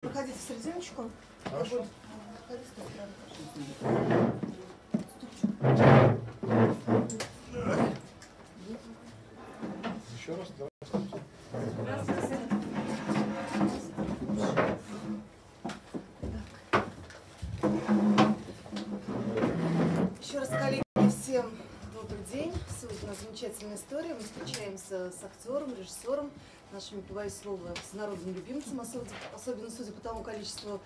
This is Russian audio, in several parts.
Проходите в серединочку. Хорошо. Еще раз, здравствуйте. Здравствуйте. Еще раз, коллеги, всем добрый день. Сегодня у нас замечательная история. Мы встречаемся с актером, режиссером, нашим, побоюсь слова, всенародным любимцем, особенно судя по тому количеству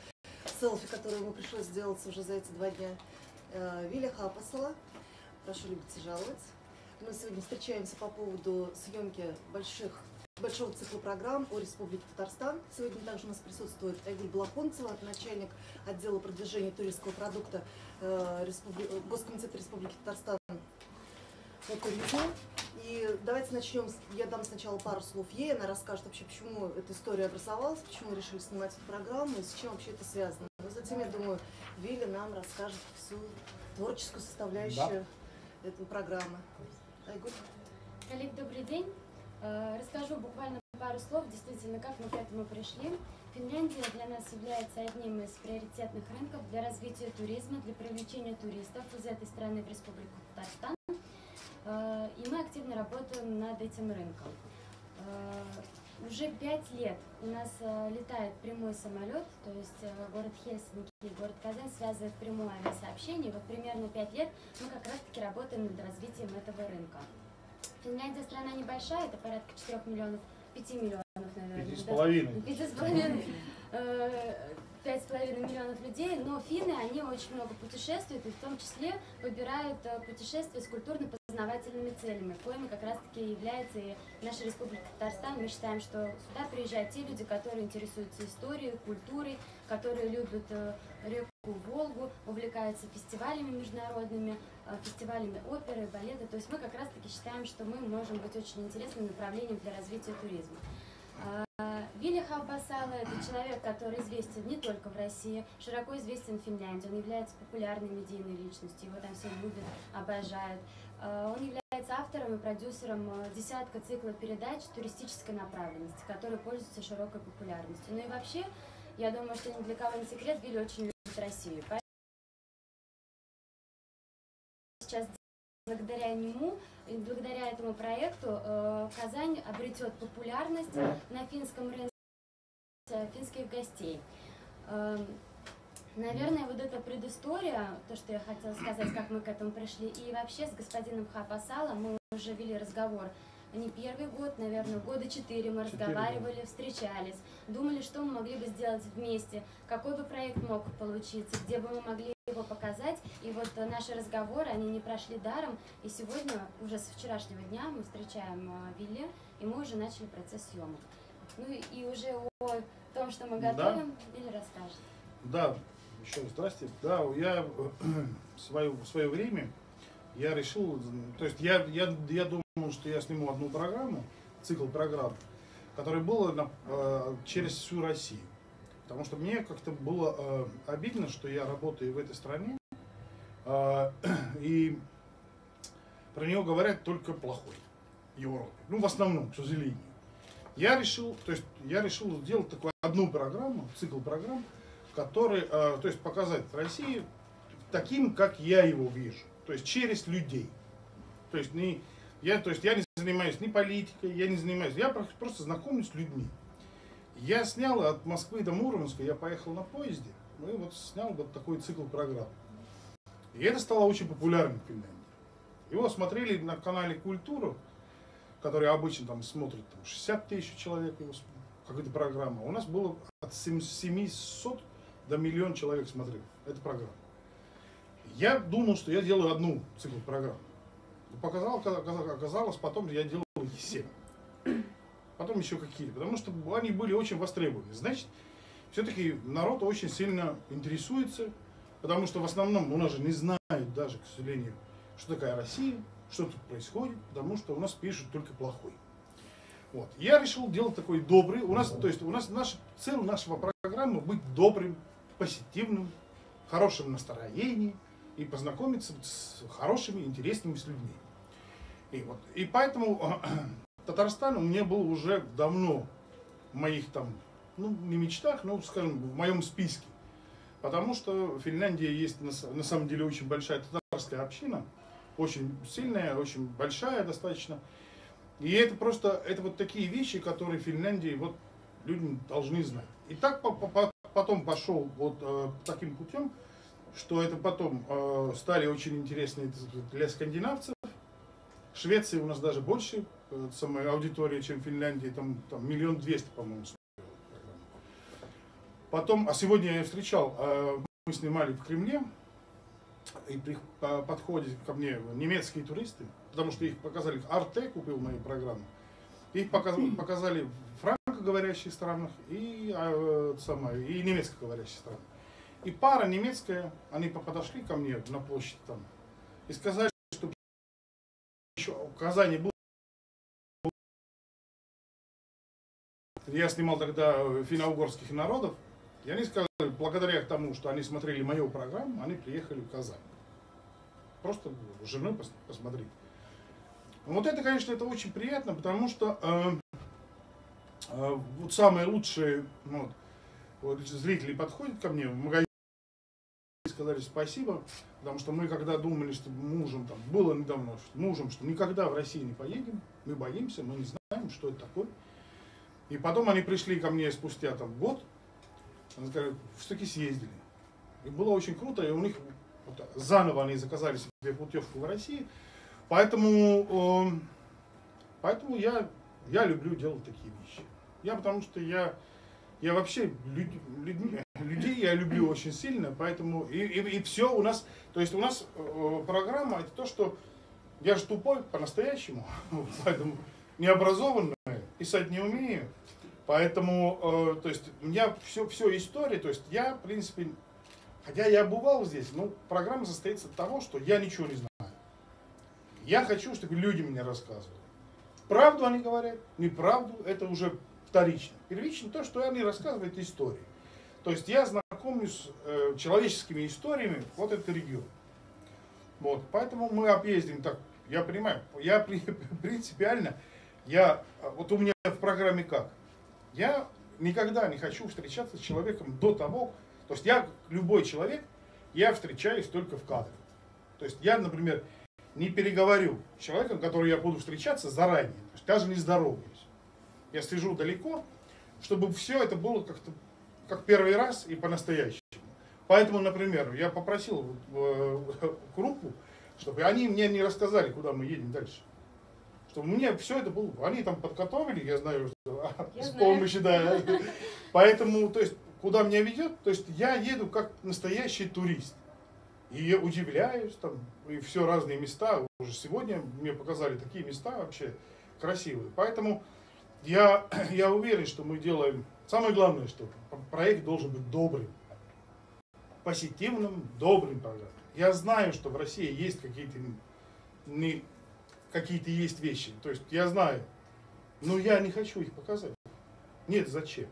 селфи, которые ему пришлось сделать уже за эти 2 дня. Виля Хапасала. Прошу любить и жаловать. Мы сегодня встречаемся по поводу съемки большого цикла программ о Республике Татарстан. Сегодня также у нас присутствует Айгуль Балахонцева, начальник отдела продвижения туристского продукта Госкомитета Республики Татарстан по туризму. И давайте начнем. Я дам сначала пару слов ей, она расскажет вообще, почему эта история образовалась, почему решили снимать эту программу и с чем вообще это связано. Но затем, я думаю, Виля нам расскажет всю творческую составляющую этой программы. Айгуль. Коллег, добрый день. Расскажу буквально пару слов, действительно, как мы к этому пришли. Финляндия для нас является одним из приоритетных рынков для развития туризма, для привлечения туристов из этой страны в Республику Татарстан. И мы активно работаем над этим рынком. Уже 5 лет у нас летает прямой самолет, то есть город Хельсинки и город Казань связывает прямое авиасообщение. И вот примерно 5 лет мы как раз-таки работаем над развитием этого рынка. Финляндия страна небольшая, это порядка 4 миллионов, 5 миллионов, наверное. 5,5 миллионов людей, но финны, они очень много путешествуют и в том числе выбирают путешествия с культурно-познавательными целями, коими как раз-таки является и наша Республика Татарстан. Мы считаем, что сюда приезжают те люди, которые интересуются историей, культурой, которые любят реку Волгу, увлекаются фестивалями международными, фестивалями оперы, балета. То есть мы как раз-таки считаем, что мы можем быть очень интересным направлением для развития туризма. Виля Хапасала – это человек, который известен не только в России, широко известен в Финляндии. Он является популярной медийной личностью, его там все любят, обожают. Он является автором и продюсером десятка цикла передач туристической направленности, которые пользуются широкой популярностью. Ну и вообще, я думаю, что ни для кого не секрет, Виля очень любит Россию. Сейчас благодаря нему и благодаря этому проекту Казань обретет популярность на финском рынке финских гостей. Наверное, вот эта предыстория, то, что я хотела сказать, как мы к этому пришли, и вообще с господином Хапасала мы уже вели разговор не первый год, наверное, года 4 мы разговаривали, встречались, думали, что мы могли бы сделать вместе, какой бы проект мог получиться, где бы мы могли его показать. И вот наши разговоры, они не прошли даром. И сегодня, уже с вчерашнего дня, мы встречаем Вилли, и мы уже начали процесс съемок. Ну и уже о том, что мы готовим, Вилли расскажет. Да, еще раз здрасте. Да, я в свое время я решил, то есть я думал, что я сниму одну программу, цикл программ, который был через всю Россию. Потому что мне как-то было обидно, что я работаю в этой стране, и про нее говорят только плохой в Европе. Ну, в основном, к сожалению. Я решил сделать такую одну программу, цикл программ, который, то есть показать Россию таким, как я его вижу. То есть через людей. То есть я не занимаюсь ни политикой, я просто знакомлюсь с людьми. Я снял от Москвы до Мурманска, я поехал на поезде, ну и вот снял вот такой цикл программ. И это стало очень популярным в Финляндии. Его смотрели на канале «Культура», который обычно там смотрит 60 тысяч человек, какая-то программа. У нас было от 700 до 1 000 000 человек смотрели эту программу. Я думал, что я делаю одну цикл программ. Оказалось, потом я делал их 7. Потом еще какие-то, потому что они были очень востребованы. Значит, все-таки народ очень сильно интересуется, потому что в основном у нас же не знают даже, к сожалению, что такая Россия, что тут происходит, потому что у нас пишут только плохой. Вот. Я решил делать такой добрый. Цель нашего программы быть добрым, позитивным, хорошим настроением и познакомиться с хорошими, интересными людьми. И поэтому Татарстан у меня был уже давно в моих там ну, не мечтах, но, скажем, в моем списке. Потому что в Финляндии есть на самом деле очень большая татарская община, очень сильная, очень большая достаточно. И это просто, это вот такие вещи, которые в Финляндии вот люди должны знать. И так потом пошел вот таким путем, что это потом стали очень интересны для скандинавцев. В Швеции у нас даже больше самой аудитории, чем в Финляндии, там 1 200 000, по-моему. Потом, а сегодня я встречал, мы снимали в Кремле, и подходят ко мне немецкие туристы, потому что их показали, Arte купил мою программу, их показали в франкоговорящих странах и немецкоговорящих странах. И пара немецкая, они подошли ко мне на площади там и сказали, что еще в Казани был. Я снимал тогда финно-угорских народов, и они сказали, благодаря тому, что они смотрели мою программу, они приехали в Казань. Просто с женой посмотреть. Вот это, конечно, это очень приятно, потому что вот самые лучшие вот, зрители подходят ко мне в магазин и сказали спасибо, потому что мы когда думали, что мужем, там, было недавно, мужем, что никогда в Россию не поедем, мы боимся, мы не знаем, что это такое. И потом они пришли ко мне спустя там год, они сказали, все-таки съездили. И было очень круто, и у них вот, заново они заказали себе путевку в Россию. Поэтому я люблю делать такие вещи. Потому что я вообще людей я люблю очень сильно, поэтому и все у нас, то есть у нас программа это то, что я же тупой по-настоящему, поэтому необразованный, писать не умею. Поэтому, то есть, у меня все история, то есть, я, в принципе, хотя я бывал здесь, но программа состоит из того, что я ничего не знаю. Я хочу, чтобы люди мне рассказывали. Правду они говорят, неправду, это уже вторично. Первично то, что они рассказывают истории. То есть, я знакомлюсь с человеческими историями, вот этот регион. Вот, поэтому мы объездим так, я понимаю, я принципиально, вот у меня в программе как? Я никогда не хочу встречаться с человеком до того, то есть любой человек, я встречаюсь только в кадре. То есть я, например, не переговорю с человеком, который я буду встречаться заранее, то есть даже не здороваюсь. Я сижу далеко, чтобы все это было как-то как первый раз и по-настоящему. Поэтому, например, я попросил группу, чтобы они мне не рассказали, куда мы едем дальше. Чтобы мне все это было, они там подготовили, я знаю, с помощью, да. Поэтому, то есть, куда меня ведет, то есть я еду как настоящий турист. И я удивляюсь, там, и все разные места. Уже сегодня мне показали такие места вообще красивые. Поэтому я уверен, что мы делаем, самое главное, что проект должен быть добрым, позитивным, добрым программой. Я знаю, что в России есть какие-то есть вещи. То есть я знаю, но я не хочу их показать. Нет, зачем?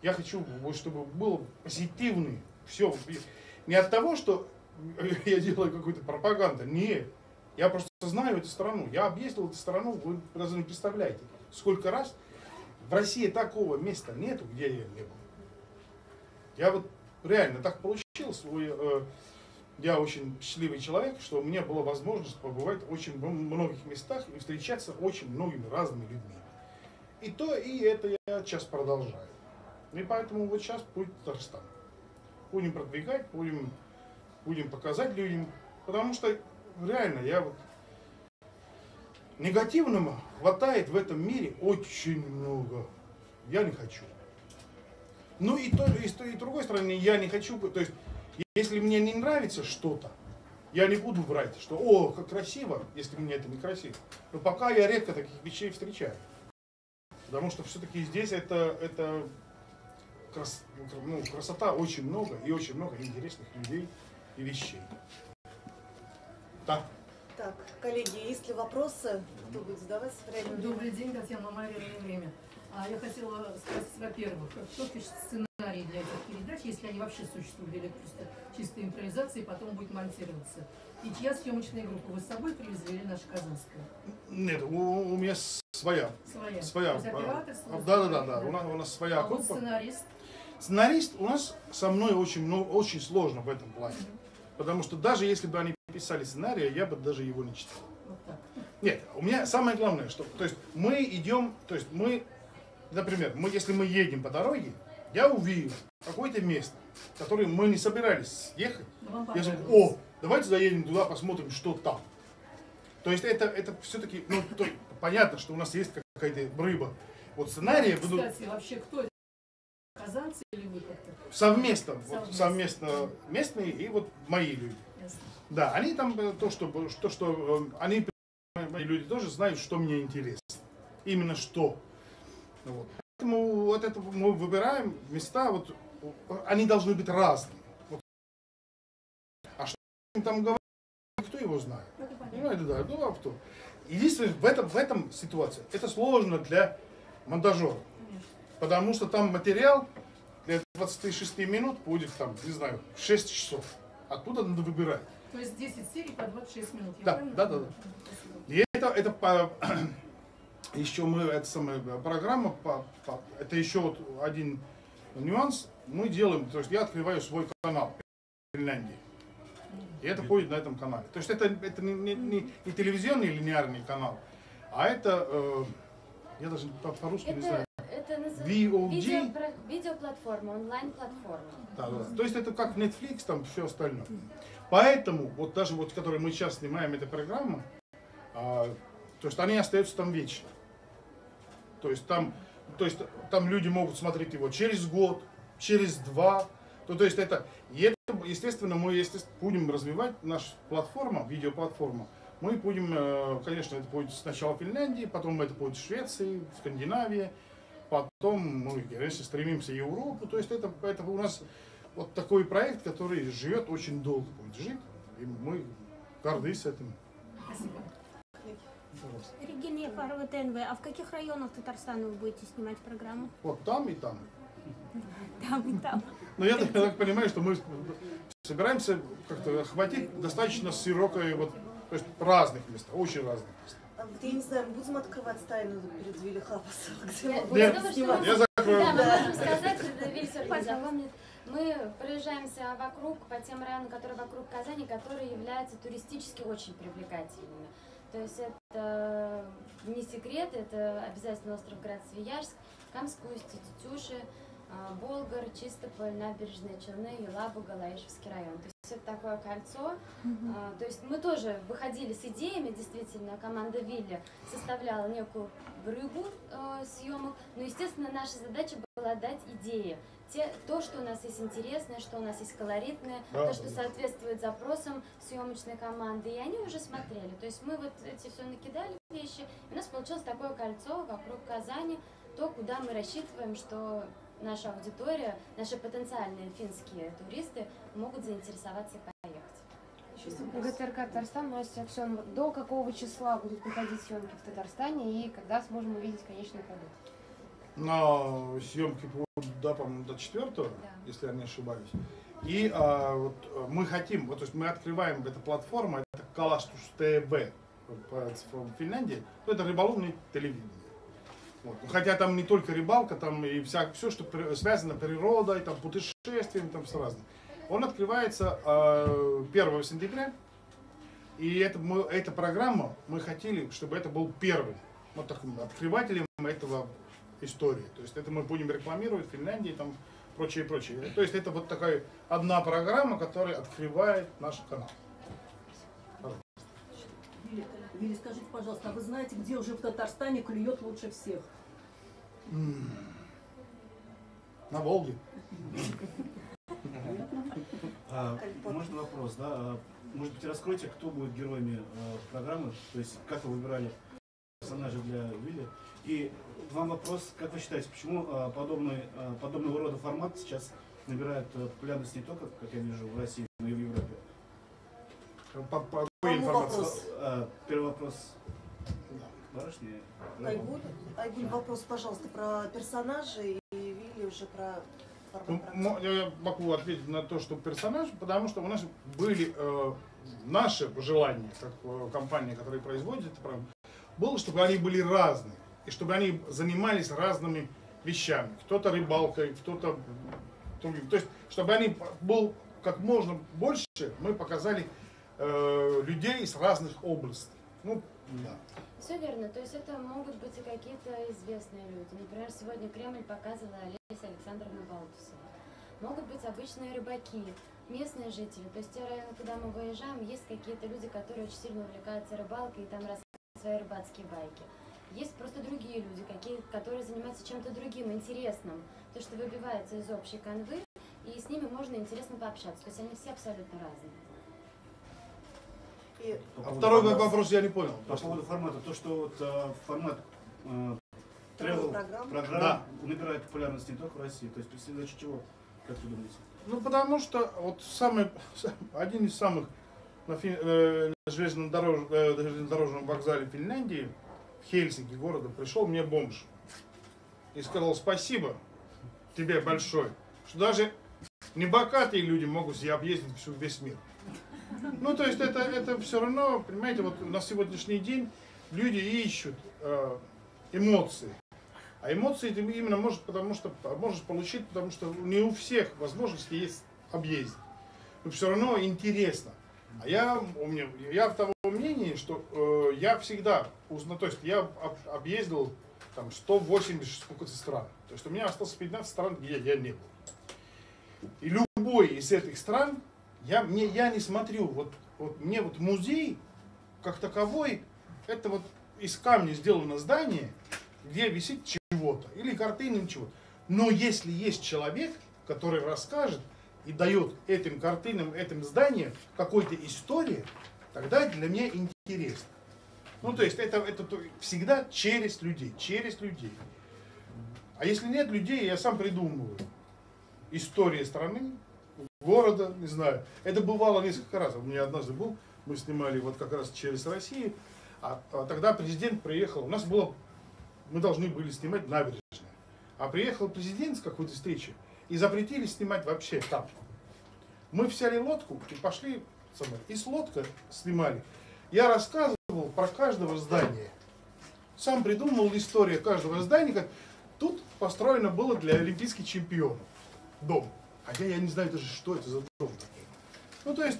Я хочу, чтобы было позитивное. Все. Не от того, что я делаю какую-то пропаганду. Нет. Я просто знаю эту страну. Я объездил эту страну, вы даже не представляете, сколько раз. В России такого места нету, где я не был. Я вот реально так получилось. Я очень счастливый человек, что у меня была возможность побывать в очень многих местах и встречаться с очень многими разными людьми. И это я сейчас продолжаю. И поэтому вот сейчас будет Татарстан. Будем продвигать, будем показать людям. Потому что реально негативного хватает в этом мире очень много. Я не хочу. Ну и с другой стороны, я не хочу, то есть, если мне не нравится что-то, я не буду врать, что как красиво, если мне это не красиво. Но пока я редко таких вещей встречаю. Потому что все-таки здесь красота очень много, и очень много интересных людей и вещей. Да. Так, коллеги, есть ли вопросы? Кто будет задавать? Добрый день, Татьяна Марьевна, «Время». Я хотела спросить, во-первых, кто пишет сценарий сценарии для этих передач, если они вообще существуют, или это просто чистая импровизация, и потом будет монтироваться? И чья съемочная группа? Вы с собой привезли или наша казанская? Нет, у меня своя. Своя. То есть оператор, Да. У нас своя вот группа. сценарист? Сценарист у нас со мной очень сложно в этом плане. Потому что даже если бы они писали сценарий, я бы даже его не читал. Вот так. Нет, у меня самое главное, что, то есть мы идем, то есть мы, например, если мы едем по дороге, я увижу какое-то место, которое мы не собирались ехать. Я скажу, давайте заедем туда, посмотрим, что там. То есть это все-таки, ну, понятно, что у нас есть какая-то рыба. Вот сценарии будут... Кстати, вообще кто это? Казанцы или вы как-то? Совместно местные и вот мои люди. Ясно. Да, они там они люди тоже знают, что мне интересно. Именно что. Вот. Поэтому вот это мы выбираем места, вот они должны быть разные. Вот. А что там говорят, кто его знает? Понимаете, да, ну а кто? Единственное, в этом ситуации это сложно для монтажера. Потому что там материал для 26 минут будет там, не знаю, 6 часов. Оттуда надо выбирать. То есть 10 серий по 26 минут. Да. И это еще эта самая программа, это еще вот один нюанс. Мы делаем, то есть я открываю свой канал в Финляндии. И это будет на этом канале. То есть это не телевизионный линейный канал, а это, я даже по-русски не знаю. Это VOD. видеоплатформа, онлайн-платформа. Да. То есть это как Netflix, там все остальное. Поэтому, вот даже вот, которые мы сейчас снимаем, эта программа, то есть они остаются там вечно. То есть там люди могут смотреть его через год, через 2. То есть естественно, мы будем развивать нашу платформу, видеоплатформу. Мы будем, конечно, это будет сначала в Финляндии, потом это будет в Швеции, в Скандинавии, потом мы, конечно, стремимся в Европу. То есть это у нас вот такой проект, который живет очень долго, будет жить, и мы горды с этим. Спасибо. Регина Ефарова, ТНВ. А в каких районах Татарстана вы будете снимать программу? Вот там и там. Там и там. Но я так понимаю, что мы собираемся как-то охватить достаточно широкое, вот, то есть разных мест, очень разных мест. Вот я не знаю, мы будем открывать тайну перед Вилли Хапасом, где мы Нет, будем снимать? я закрою. Да, мы можем сказать, Вильсер запомнит. Мы проезжаемся вокруг, по тем районам, которые вокруг Казани, которые являются туристически очень привлекательными. То есть это не секрет, это обязательно остров Град-Свияжск, Камское-Устье, Тетюши, Болгар, Чистополь, Набережные Челны, Елабуга, Лаишевский район. То есть это такое кольцо. То есть мы тоже выходили с идеями, действительно, команда Вилли составляла некую рыбу съемок, но, естественно, наша задача была дать идеи. То, что у нас есть интересное, что у нас есть колоритное, то, что соответствует запросам съемочной команды. И они уже смотрели. То есть мы вот эти все накидали вещи, и у нас получилось такое кольцо вокруг Казани, то, куда мы рассчитываем, что наша аудитория, наши потенциальные финские туристы могут заинтересоваться и поехать. ГТРК Татарстан, Настя Аксенова. До какого числа будут проходить съемки в Татарстане и когда сможем увидеть конечный продукт? На съемки по-моему, до 4-го, если я не ошибаюсь. И вот мы хотим, вот, то есть мы открываем эту платформу, это Каластус ТВ в Финляндии, но это рыболовное телевидение. Вот. Хотя там не только рыбалка, там и все, что связано с природой, там, путешествием, там все разное. Он открывается 1 сентября, и эта программа, мы хотели, чтобы это был первым вот таким открывателем этого истории. То есть это мы будем рекламировать в Финляндии, там прочее. То есть это вот такая одна программа, которая открывает наш канал. Вилли, скажите, пожалуйста, а вы знаете, где уже в Татарстане клюет лучше всех? На Волге. Можно вопрос, да? Может быть, раскройте, кто будет героями программы, то есть как вы выбирали персонажей для Вилли? И вам вопрос, как вы считаете, почему подобного рода формат сейчас набирает популярность не только, как я вижу, в России, но и в Европе? Первый вопрос. Барышня. Айгуль, вопрос, пожалуйста, про персонажей и Вилли уже про формат программы? Я могу ответить на то, что персонаж, потому что у нас были наши пожелания, как компания, которая производит это программу, было, чтобы они были разные, и чтобы они занимались разными вещами. Кто-то рыбалкой, кто-то другим. То есть, чтобы они был как можно больше, мы показали людей из разных областей. Ну, да. Все верно, то есть это могут быть и какие-то известные люди. Например, сегодня Кремль показывала Олеся Александровна Балтусова. Могут быть обычные рыбаки, местные жители. То есть те районы, куда мы выезжаем, есть какие-то люди, которые очень сильно увлекаются рыбалкой и там рассказывают свои рыбацкие байки. Есть просто другие люди, которые занимаются чем-то другим, интересным. То, что выбивается из общей канвы, и с ними можно интересно пообщаться. То есть они все абсолютно разные. И Второй вопрос я не понял. По поводу формата, то, что вот, формат travel программ. программ Да. набирает популярность не только в России, то есть за счет чего, как вы думаете? Ну, потому что вот один из самых на железнодорожном вокзале Финляндии, в Хельсинки города, пришел мне бомж и сказал: спасибо тебе большое, что даже небогатые люди могут себе объездить весь мир. Ну, то есть это все равно, понимаете, вот на сегодняшний день люди ищут эмоции. А эмоции ты именно можешь получить, потому что не у всех возможности есть объездить. Но все равно интересно. А я того мнения, что я всегда узнал, то есть я объездил там 180 сколько-то стран. То есть у меня осталось 15 стран, где я не был. И любой из этих стран я не смотрю. Вот мне вот музей как таковой, это вот из камня сделано здание, где висит чего-то, или картины, чего-то. Но если есть человек, который расскажет и дает этим картинам, этим зданиям какой-то историю, тогда это для меня интересно. Ну, то есть это всегда через людей. А если нет людей, я сам придумываю истории страны, города, не знаю. Это бывало несколько раз. У меня однажды был, мы снимали вот как раз через Россию, а тогда президент приехал, у нас было, мы должны были снимать набережную. А приехал президент с какой-то встречи и запретили снимать вообще там. Мы взяли лодку и пошли, и с лодкой снимали. Я рассказывал про каждого здания. Сам придумал историю каждого здания, как тут построено было для олимпийских чемпионов дом. Хотя я не знаю даже, что это за дом такой. Ну, то есть,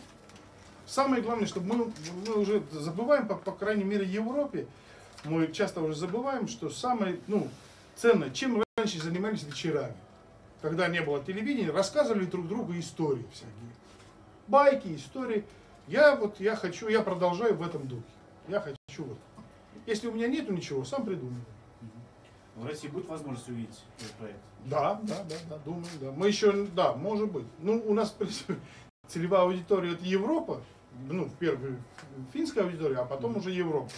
самое главное, чтобы мы уже забываем, по крайней мере, в Европе, мы часто уже забываем, что самое ценное, чем раньше занимались вечерами. Когда не было телевидения, рассказывали друг другу истории всякие. Байки, истории. Я продолжаю в этом духе. Я хочу вот. Если у меня нету ничего, сам придумаю. В России будет возможность увидеть этот проект? Да, думаю, да. Мы еще, может быть. Ну, у нас целевая аудитория это Европа, в первую финская аудитория, а потом уже Европа.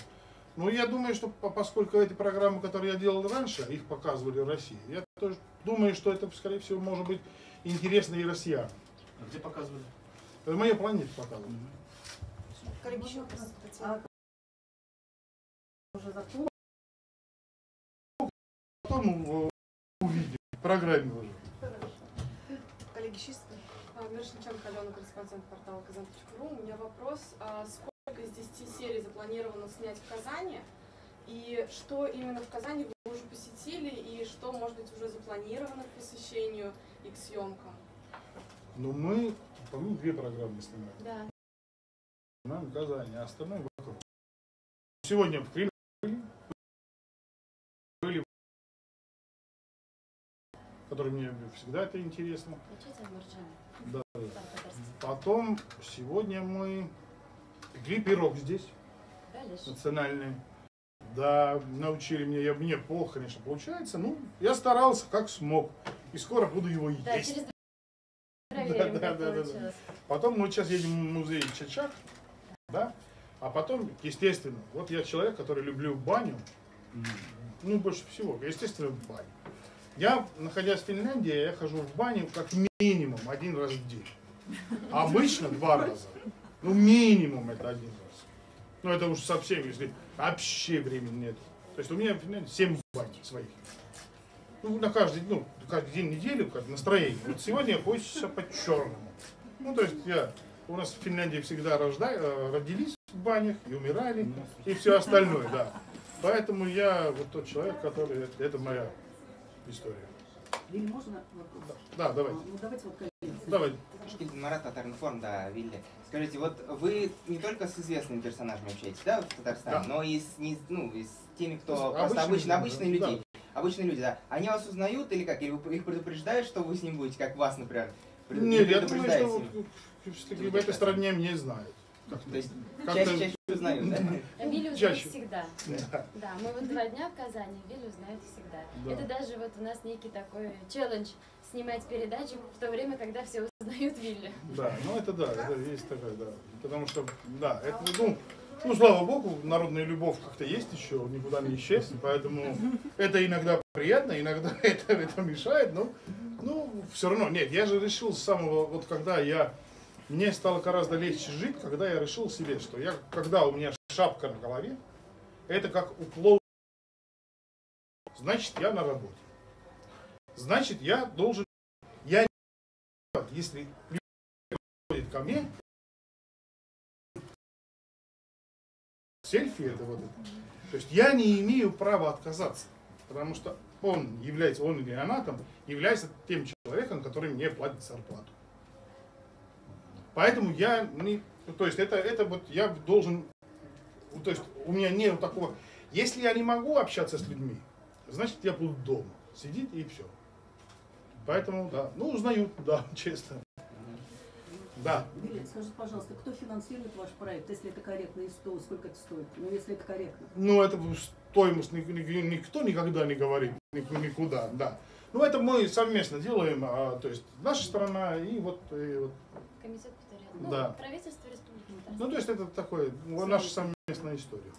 Но я думаю, что поскольку эти программы, которые я делал раньше, их показывали в России, я тоже думаю, что это, скорее всего, может быть интересно и россиянам. А где показывали? В моей планете показывали. Коллеги, еще вопрос, Татьяна. Уже заткнула. Потом увидим в программе уже. Коллеги, чисто. Мирошниченко Алена, корреспондент портала Kazan.ru. У меня вопрос. Сколько из 10 серий запланировано снять в Казани? И что именно в Казани вы уже посетили? И что, может быть, уже запланировано к посещению и к съемкам? Но мы, по-моему, 2 программы снимаем. Да. Нам в Казани, а остальное вокруг. Сегодня в Кремле были, которые мне всегда это интересно. Учитель Марджан. Да. Там татарский. Потом сегодня мы пекли пирог здесь, Да, Леш? национальный. Да, научили меня, мне плохо, конечно, получается. Ну, я старался как смог. И скоро буду его есть. Да, через проверим, как Да. получилось. Потом мы сейчас едем в музей Чачак, да, а потом, естественно, вот я человек, который люблю баню, больше всего, естественно, в баню. Я, находясь в Финляндии, я хожу в баню как минимум 1 раз в день. Обычно 2 раза. Минимум это 1 раз. Это уж совсем, если вообще времени нет. То есть у меня в Финляндии 7 бань своих. ну, каждый день недели, как настроение. Вот сегодня хочется по-черному. Ну, то есть у нас в Финляндии всегда родились в банях и умирали, и все остальное, да. Поэтому я вот тот человек, который, это моя история. Вилли, можно вопрос? Да, давай. Ну, давайте вот коллеги. Давай. Марат, Татаринформ, да, Вилли. Скажите, вот вы не только с известными персонажами общаетесь, да, в Татарстане, Да. но и с теми, кто Обычные просто обычные люди, люди. Обычные люди, да. Они вас узнают или как? Или вы их предупреждаете, что вы с ним будете, как вас, например? Нет, я думаю, предупреждаете что им? все-таки в этой стране меня знают. То есть Как-то- чаще узнают, да? Вилли узнает Чаще. всегда. Да. Да, мы вот 2 дня в Казани, Вилли узнает всегда. Да. Это даже вот у нас некий такой челлендж снимать передачу в то время, когда все узнают Вилли. Да, ну это да, это есть такая, да. Потому что, да, это, ну, слава богу, народная любовь как-то есть еще, никуда не исчезнет, поэтому это иногда приятно, иногда это мешает, но все равно, нет, я же решил с самого, вот когда мне стало гораздо легче жить, когда я решил себе, что когда у меня шапка на голове, это как у клоуна, значит, я на работе. Значит, я должен, если приходит ко мне, сельфи это вот это. То есть я не имею права отказаться, потому что он или она там является тем человеком, который мне платит зарплату. Поэтому то есть это вот я должен, то есть у меня нет такого, если я не могу общаться с людьми, значит я буду дома сидеть и все. Поэтому, да, узнают, да, честно. Да. Вилли, скажите, пожалуйста, кто финансирует ваш проект, если это корректно, и сколько это стоит? Ну, если это корректно. Это стоимость никто никогда не говорит, никуда, да. Это мы совместно делаем, то есть наша сторона и вот. Комитет Патриот. Да. Правительство Республики Татарстан. То есть это такое, наша совместная история.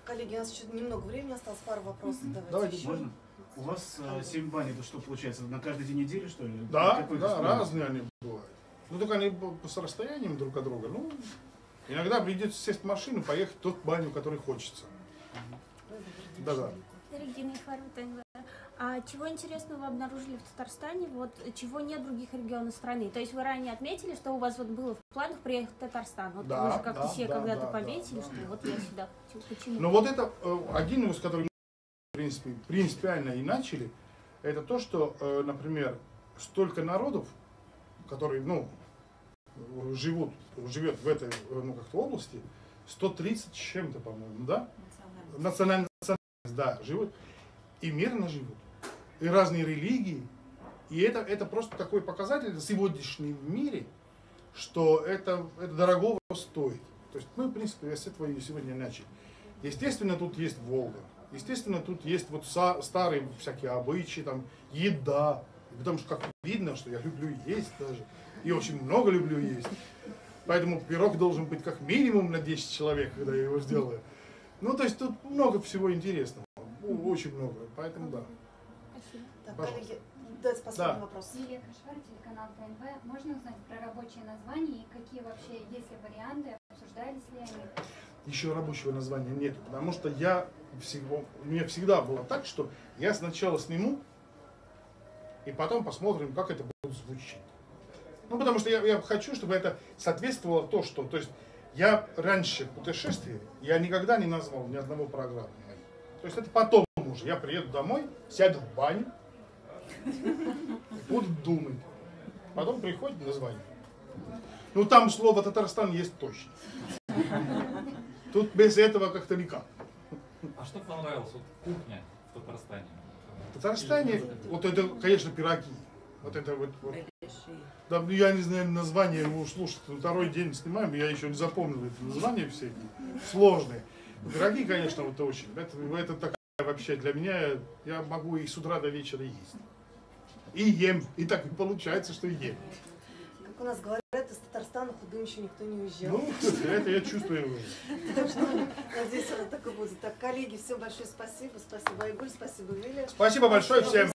Коллеги, у нас еще немного времени осталось, пару вопросов. Давайте. еще. Можно? У вас 7 бань, это что получается, на каждый день недели, что ли? Да, Как вы их да, используете? разные они бывают. Только они с расстоянием друг от друга. Иногда придется сесть в машину, поехать в тот баню, который хочется. Да-да. Регина Ефарова, а чего интересного вы обнаружили в Татарстане, вот чего нет в других регионах страны? То есть вы ранее отметили, что у вас вот было в планах приехать в Татарстан. Вот Да, вы же как-то да, себе да, когда-то да, пометили, да, что да. вот я сюда. Почему? Но вот это один из, который мы, в принципе, принципиально и начали, это то, что, например, столько народов, которые, живет в этой, как-то области, 130 с чем-то, по-моему, да? Национальность, да, живут. И мирно живут. И разные религии. И это просто такой показатель в сегодняшнем мире, что это дорогого стоит. То есть мы, в принципе, с этого и сегодня начали. Естественно, тут есть Волга. Естественно, тут есть вот старые всякие обычаи, там, еда. Потому что как видно, что я люблю есть даже. И очень много люблю есть. Поэтому пирог должен быть как минимум на 10 человек, когда я его сделаю. То есть тут много всего интересного. Очень много. Поэтому да. Спасибо. Так, Пожалуйста. коллеги, давайте последний Да. вопрос. Лилия Кашвар, телеканал ТНВ. Можно узнать про рабочие названия и какие вообще, есть ли варианты, обсуждались ли они? Еще рабочего названия нет, потому что у меня всегда было так, что я сначала сниму, и потом посмотрим, как это будет звучать. Потому что я хочу, чтобы это соответствовало то, что... То есть я раньше путешествия, я никогда не назвал ни одного программы. То есть это потом уже. Я приеду домой, сяду в баню, буду думать. Потом приходит название. Там слово Татарстан есть точно. Тут без этого как-то никак. А что понравилось? Вот кухня в Татарстане? В Татарстане, вот это, конечно, пироги. Вот это вот. Да, я не знаю название, его слушать, второй день снимаем, я еще не запомнил это название все сложные. Пироги, конечно, вот очень. Это такая вообще для меня, я могу их с утра до вечера есть. И ем. И так и получается, что ем. Как у нас говорят, из Татарстана худым еще никто не уезжал. Это я чувствую. Так что, надеюсь, оно так и будет. Так, коллеги, всем большое спасибо. Спасибо, Айгуль, спасибо, Вилли. Спасибо большое всем.